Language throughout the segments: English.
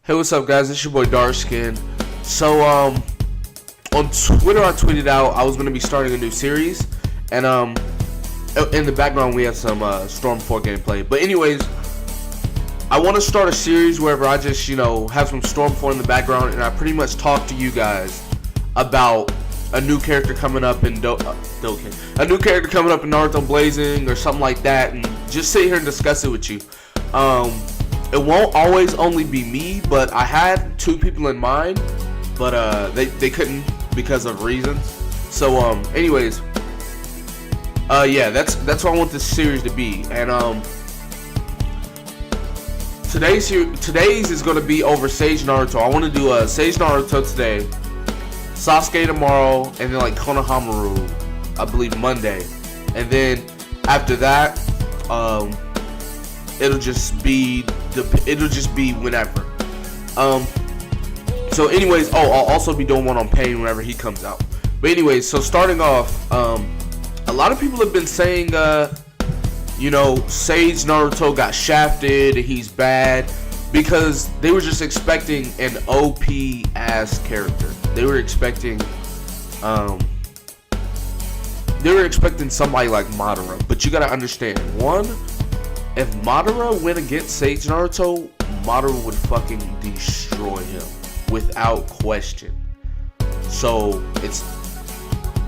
Hey, what's up, guys? It's your boy Darkskin. So, on Twitter, I tweeted out I was gonna be starting a new series, and in the background we have some Storm 4 gameplay. But anyways, I want to start a series wherever I just have some Storm 4 in the background, and I pretty much talk to you guys about a new character coming up in a new character coming up in Naruto Blazing or something like that, and just sit here and discuss it with you. It won't always only be me, but I had two people in mind, but they couldn't because of reasons. So anyways, yeah, that's what I want this series to be. And today's is gonna be over Sage Naruto. I want to do a Sage Naruto today, Sasuke tomorrow, and then like Konohamaru, I believe Monday, and then after that, it'll just be whenever. So anyways, I'll also be doing one on Pain whenever he comes out. But anyways, so starting off, a lot of people have been saying, Sage Naruto got shafted, he's bad, because they were just expecting an OP ass character. They were expecting somebody like Madara. But you gotta understand, one, if Madara went against Sage Naruto, Madara would fucking destroy him without question. So I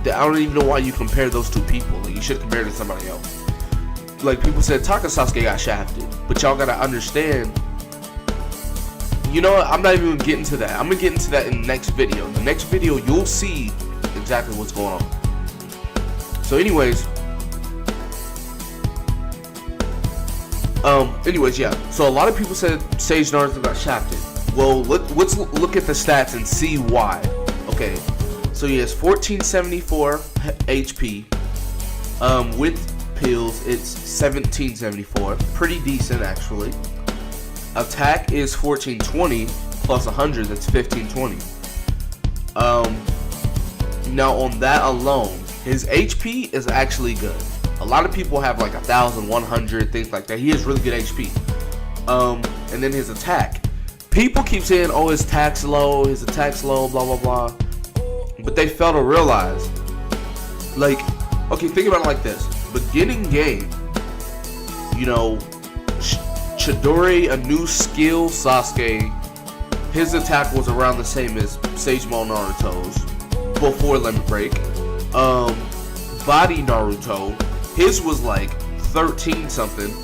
don't even know why you compare those two people. Like, you should compare it to somebody else. Like, people said Taka Sasuke got shafted, but y'all gotta understand. You know what? I'm not even gonna get into that. I'm gonna get into that in the next video. In the next video, you'll see exactly what's going on. So, anyways, yeah. So a lot of people said Sage Naruto got shafted. Well, let's look at the stats and see why. Okay, so he has 1474 HP. With pills, it's 1774. Pretty decent, actually. Attack is 1420 plus 100. That's 1520. Now on that alone, his HP is actually good. A lot of people have like 1,100, things like that. He has really good HP. And then his attack. People keep saying, oh, his attack's low, blah, blah, blah. But they fail to realize, like, okay, think about it like this. Beginning game, Chidori, a new skill, Sasuke, his attack was around the same as SAGEMODE Naruto's before Limit Break. Body Naruto, his was like 13 something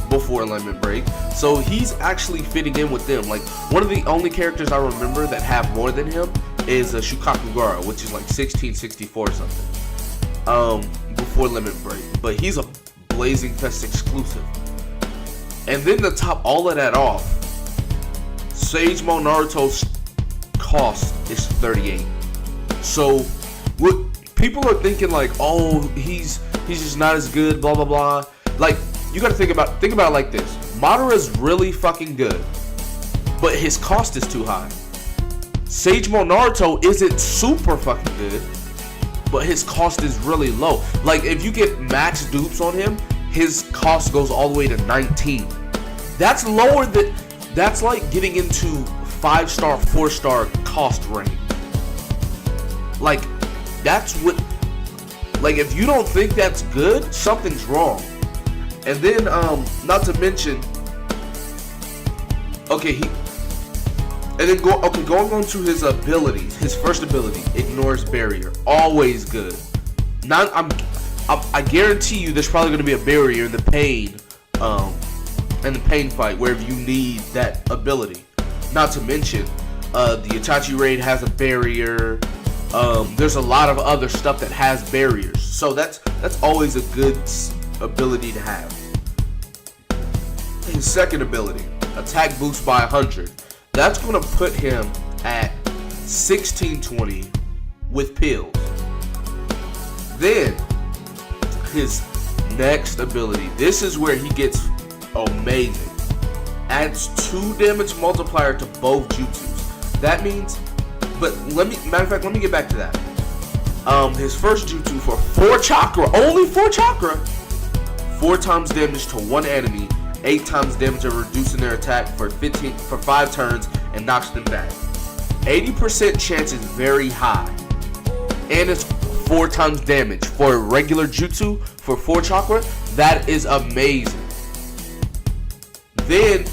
before Limit Break. So he's actually fitting in with them. Like, one of the only characters I remember that have more than him is Shukakugara, which is like 1664 something. Before Limit Break. But he's a Blazing Fest exclusive. And then to top all of that off, SAGEMODE Naruto's cost is 38. So what people are thinking, like, oh, he's just not as good, blah blah blah. Like, you gotta think about it like this. Madara's really fucking good, but his cost is too high. SAGEMODE Naruto isn't super fucking good, but his cost is really low. Like, if you get max dupes on him, his cost goes all the way to 19. That's lower than, that's like getting into 5-star, 4-star cost range. Like, that's what, like, if you don't think that's good, something's wrong. And then, not to mention, going on to his abilities. His first ability, ignores barrier, always good. I guarantee you, there's probably going to be a barrier in the pain fight wherever you need that ability. Not to mention, the Itachi raid has a barrier. There's a lot of other stuff that has barriers, so that's always a good ability to have. His second ability, attack boost by 100. That's going to put him at 1620 with pills. Then his next ability, this is where he gets amazing. Adds 2 damage multiplier to both jutsus. That means, let me get back to that. His first jutsu for 4 chakra, only 4 chakra, 4 times damage to one enemy, 8 times damage of reducing their attack for 5 turns, and knocks them back. 80% chance is very high. And it's 4 times damage. For a regular jutsu, for 4 chakra, that is amazing. Then,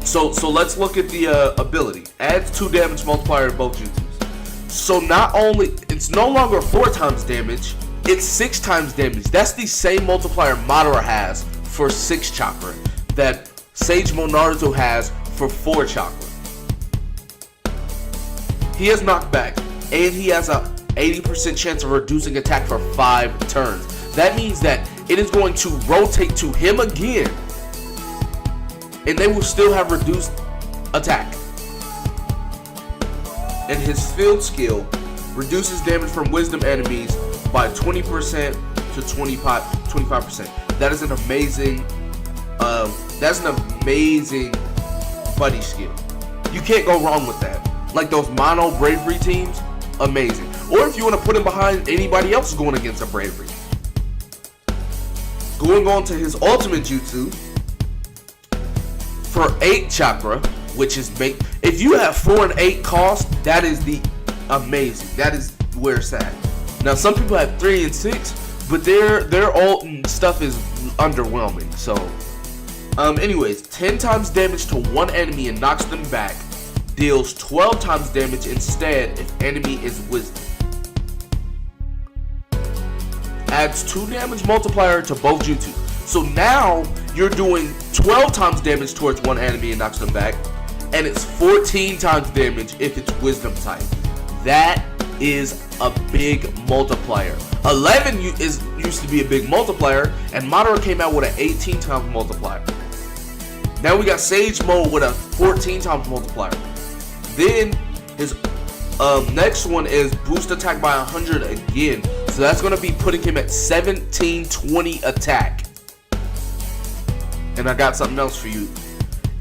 so let's look at the ability. Adds 2 damage multiplier to both jutsus. So not only, it's no longer 4 times damage, it's 6 times damage. That's the same multiplier Madara has for 6 chakra that SAGEMODE Naruto has for 4 chakra. He has knockback, and he has a 80% chance of reducing attack for 5 turns. That means that it is going to rotate to him again, and they will still have reduced attack. And his field skill reduces damage from wisdom enemies by 20% to 25%. That is an amazing, buddy skill. You can't go wrong with that. Like those mono bravery teams, amazing. Or if you want to put him behind anybody else going against a bravery. Going on to his ultimate jutsu for 8 chakra, which is if you have 4 and 8 cost, that is the amazing. That is where it's at. Now some people have 3 and 6, but their ult and stuff is underwhelming. So, anyways, 10 times damage to one enemy and knocks them back. Deals 12 times damage instead if enemy is wisdom. Adds 2 damage multiplier to both jutsu. So now you're doing 12 times damage towards one enemy and knocks them back, and it's 14 times damage if it's wisdom type. That is a big multiplier. 11 used to be a big multiplier, and Madara came out with an 18 times multiplier. Now we got SAGEMODE with a 14 times multiplier. Then his next one is boost attack by 100 again. So that's going to be putting him at 1720 attack. And I got something else for you.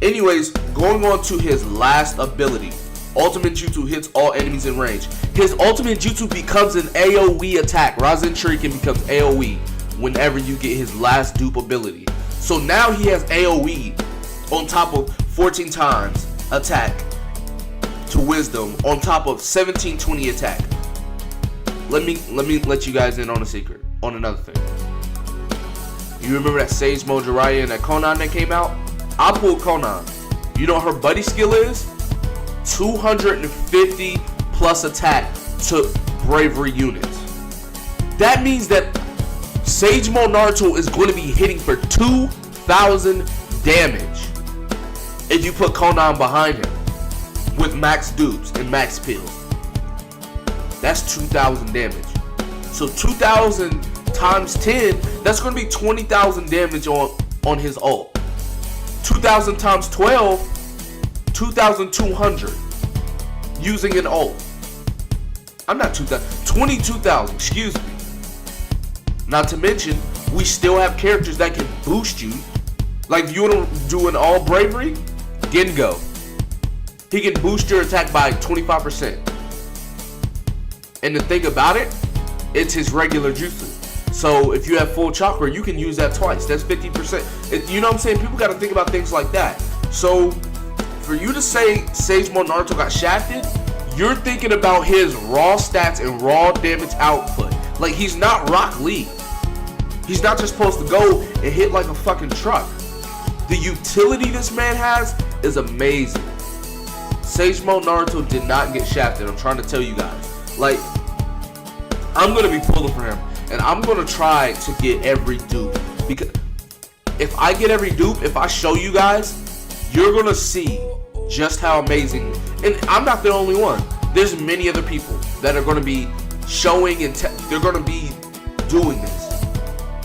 Anyways, going on to his last ability. Ultimate Jutsu hits all enemies in range. His ultimate Jutsu becomes an AoE attack. Rasen Shuriken becomes AoE whenever you get his last dupe ability. So now he has AoE on top of 14 times attack to wisdom on top of 1720 attack. Let me let you guys in on a secret, on another thing. You remember that SAGEMODE Jiraiya and that Konan that came out? I pulled Konan. You know what her buddy skill is? 250 plus attack to bravery units. That means that SAGEMODE Naruto is going to be hitting for 2,000 damage if you put Konan behind him with max dupes and max pills. That's 2,000 damage. So 2,000 times 10, that's going to be 20,000 damage on his ult. 2,000 times 12, 2,200 using an ult. I'm not 2,000, 22,000, excuse me. Not to mention, we still have characters that can boost you. Like if you want to do an all bravery, Gengo. He can boost your attack by 25%. And the thing about it, it's his regular jutsu. So if you have full chakra, you can use that twice. That's 50%. You know what I'm saying? People got to think about things like that. So for you to say SAGEMODE Naruto got shafted, you're thinking about his raw stats and raw damage output. Like he's not Rock Lee. He's not just supposed to go and hit like a fucking truck. The utility this man has is amazing. SAGEMODE Naruto did not get shafted. I'm trying to tell you guys. Like, I'm going to be pulling for him. And I'm going to try to get every dupe. Because if I get every dupe, if I show you guys, you're going to see just how amazing. And I'm not the only one. There's many other people that are going to be showing and they're going to be doing this.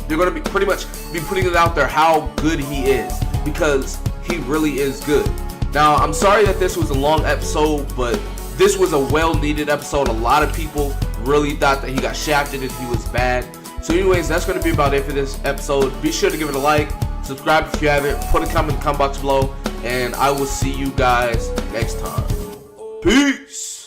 They're going to be pretty much be putting it out there how good he is. Because he really is good. Now, I'm sorry that this was a long episode, but this was a well-needed episode. A lot of people really thought that he got shafted and he was bad. So anyways, that's going to be about it for this episode. Be sure to give it a like, subscribe if you haven't, put a comment in the comment box below, and I will see you guys next time. Peace!